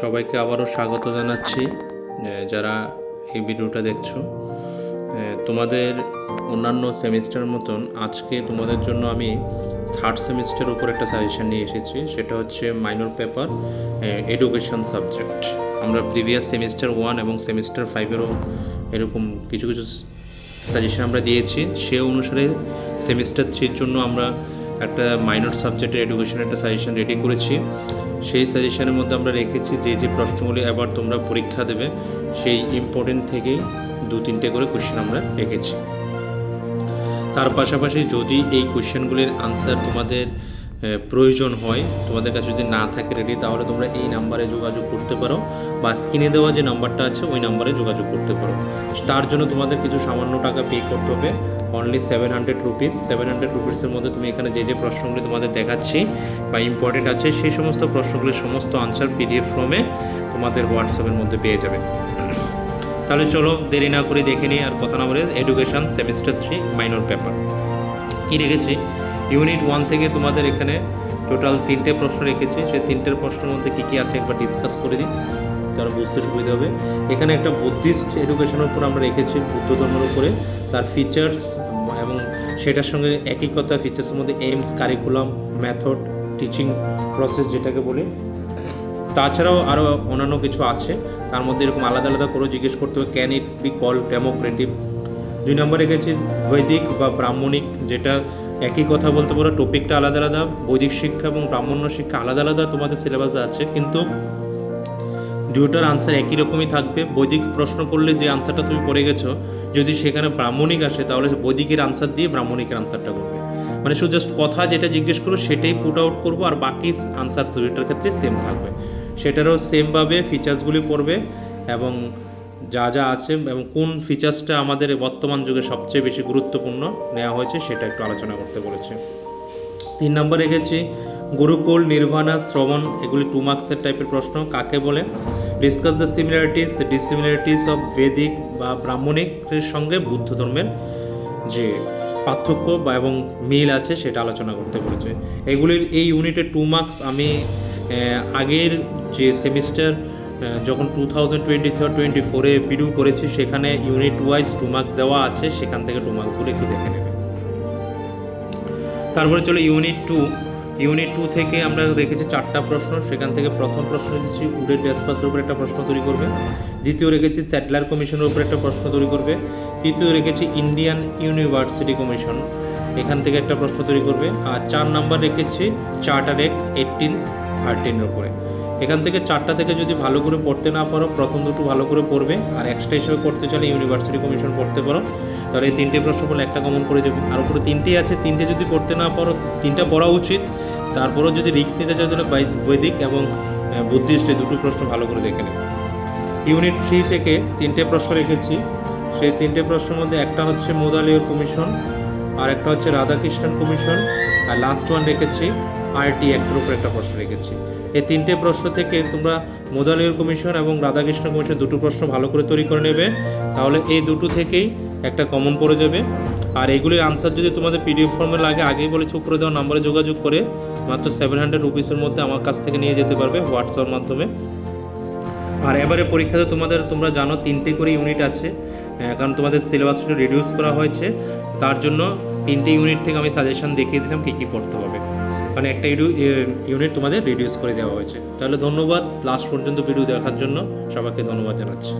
সবাইকে আবারও স্বাগত জানাচ্ছি। যারা এই ভিডিওটা দেখছো, তোমাদের অন্যান্য সেমিস্টার মতন আজকে তোমাদের জন্য আমি থার্ড সেমিস্টার উপর একটা সাজেশন নিয়ে এসেছি। সেটা হচ্ছে মাইনর পেপার এডুকেশন সাবজেক্ট। আমরা প্রিভিয়াস সেমিস্টার 1 এবং সেমিস্টার 5-এরও এরকম কিছু কিছু সাজেশন আমরা দিয়েছি। সে অনুসারে সেমিস্টার 3-র জন্য আমরা একটা মাইনর সাবজেক্টের এডুকেশনের একটা সাজেশন রেডি করেছি। সেই সাজেশনের মধ্যে আমরা রেখেছি যে প্রশ্নগুলি এবার তোমরা পরীক্ষা দেবে সেই ইম্পর্টেন্ট থেকেই 2-3টে করে কোশ্চেন আমরা রেখেছি। তার পাশাপাশি যদি এই কোশ্চেনগুলির আনসার তোমাদের প্রয়োজন হয়, তোমাদের কাছে যদি না থাকে রেডি, তাহলে তোমরা এই নাম্বারে যোগাযোগ করতে পারো বা স্ক্রিনে দেওয়া যে নাম্বারটা আছে ওই নাম্বারে যোগাযোগ করতে পারো। তার জন্য তোমাদের কিছু সামান্য টাকা পে করতে হবে, অনলি 700 রুপিস। 700 রুপিসের মধ্যে তুমি এখানে যে প্রশ্নগুলি তোমাদের দেখাচ্ছি বা ইম্পর্টেন্ট আছে সেই সমস্ত প্রশ্নগুলির সমস্ত আনসার PDF ফর্মে তোমাদের হোয়াটসঅ্যাপের মধ্যে পেয়ে যাবে। তাহলে চলো দেরি না করে দেখে নিই, আর কথা না বলে। এডুকেশন সেমিস্টার 3 মাইনর পেপার কী রেখেছি, ইউনিট 1 থেকে তোমাদের এখানে টোটাল 3টে প্রশ্ন রেখেছি। সেই 3টের প্রশ্নের মধ্যে কী কী আছে একবার ডিসকাস করে দিই, তারা বুঝতে সুবিধা হবে। এখানে একটা বুদ্ধিস্ট এডুকেশনের উপর আমরা রেখেছি, বুদ্ধ ধর্মের উপরে, তার ফিচার্স এবং সেটার সঙ্গে একই কথা ফিচার্সের মধ্যে aims, curriculum, method, teaching process যেটাকে বলি। তাছাড়াও আরও অন্যান্য কিছু আছে, তার মধ্যে এরকম আলাদা আলাদা করে জিজ্ঞেস করতে হবে, can it be call Democratic. 2 নম্বর রেখেছি বৈদিক বা ব্রাহ্মণিক, যেটা একই কথা বলতে পারো, টপিকটা আলাদা আলাদা। বৈদিক শিক্ষা এবং ব্রাহ্মণ্য শিক্ষা আলাদা আলাদা তোমাদের সিলেবাসে আছে, কিন্তু দুটোর আনসার একই রকমই থাকবে। বৈদিক প্রশ্ন করলে যে আনসারটা তুমি পড়ে গেছো, যদি সেখানে ব্রাহ্মণিক আসে তাহলে বৈদিকের আনসার দিয়ে ব্রাহ্মণিকের আনসারটা করবে। মানে শুধু জাস্ট কথা যেটা জিজ্ঞেস করবো সেটাই পুট আউট করবো, আর বাকি আনসার দুইটার ক্ষেত্রে সেম থাকবে। সেটারও সেমভাবে ফিচার্সগুলি পড়বে এবং যা যা আছে এবং কোন ফিচার্সটা আমাদের বর্তমান যুগে সবচেয়ে বেশি গুরুত্বপূর্ণ নেওয়া হয়েছে সেটা একটু আলোচনা করতে বলেছে। 3 নম্বর রেখেছি গুরুকুল, নির্বাণা, শ্রবণ, এগুলি 2 মার্কসের টাইপের প্রশ্ন। কাকে বলে? Discuss the similarities dissimilarities of বেদিক বা ব্রাহ্মণিকের সঙ্গে বুদ্ধ ধর্মের যে পার্থক্য বা এবং মিল আছে সেটা আলোচনা করতে বলেছে। এগুলির এই ইউনিটের 2 মার্কস আমি আগের যে সেমিস্টার যখন 2023-24-এ ভিডিও করেছি সেখানে ইউনিট ওয়াইজ 2 মার্কস দেওয়া আছে, সেখান থেকে 2 মার্কসগুলো একটু দেখে নেবে। তারপরে চলো ইউনিট 2 থেকে আমরা রেখেছি 4টা প্রশ্ন। সেখান থেকে প্রথম প্রশ্ন রেখেছি উডের ড্যাসপাসের উপর একটা প্রশ্ন তৈরি করবে। দ্বিতীয় রেখেছি স্যাডলার কমিশনের উপর একটা প্রশ্ন তৈরি করবে। তৃতীয় রেখেছি ইন্ডিয়ান ইউনিভার্সিটি কমিশন, এখান থেকে একটা প্রশ্ন তৈরি করবে। আর 4 নাম্বার রেখেছি চার্টার অ্যাক্ট 1813-এর উপরে। এখান থেকে 4টা থেকে যদি ভালো করে পড়তে না পারো, প্রথম দুটো ভালো করে পড়বে, আর এক্সট্রা হিসেবে পড়তে চলে ইউনিভার্সিটি কমিশন পড়তে পারো, তাহলে এই 3টে প্রশ্ন বলে একটা কমন পড়ে যাবে। আর উপরে 3টেই আছে, 3টে যদি পড়তে না পারো, 3টা পড়া উচিত। তারপরেও যদি রিস্ক নিতে চাও তাহলে বৈদিক এবং বুদ্ধিস্ট এই দুটো প্রশ্ন ভালো করে দেখে নেবে। ইউনিট 3 থেকে 3টে প্রশ্ন রেখেছি। সেই 3টে প্রশ্নের মধ্যে একটা হচ্ছে মোদালিয়র কমিশন, আর একটা হচ্ছে রাধাকৃষ্ণন কমিশন, আর লাস্ট ওয়ান রেখেছি RT অ্যাক্টের উপর একটা প্রশ্ন রেখেছি। এই 3টে প্রশ্ন থেকে তোমরা মোদালিয়র কমিশন এবং রাধাকৃষ্ণ কমিশন দুটো প্রশ্ন ভালো করে তৈরি করে নেবে, তাহলে এই দুটো থেকেই একটা কমন পড়ে যাবে। আর এগুলির আনসার যদি তোমাদের PDF ফর্মে লাগে, আগেই বলেছি উপরে দেওয়া নাম্বারে যোগাযোগ করে মাত্র 700 রুপিসের মধ্যে আমার কাছ থেকে নিয়ে যেতে পারবে হোয়াটসঅ্যাপের মাধ্যমে। আর এবারে পরীক্ষাতে তোমরা জানো 3টে করে ইউনিট আছে, কারণ তোমাদের সিলেবাসটা রিডিউস করা হয়েছে। তার জন্য 3টে ইউনিট থেকে আমি সাজেশন দেখিয়ে দিলাম কী কী পড়তে হবে, মানে একটা ইউনিট তোমাদের রিডিউস করে দেওয়া হয়েছে। তাহলে ধন্যবাদ লাস্ট পর্যন্ত ভিডিও দেখার জন্য, সবাইকে ধন্যবাদ জানাচ্ছি।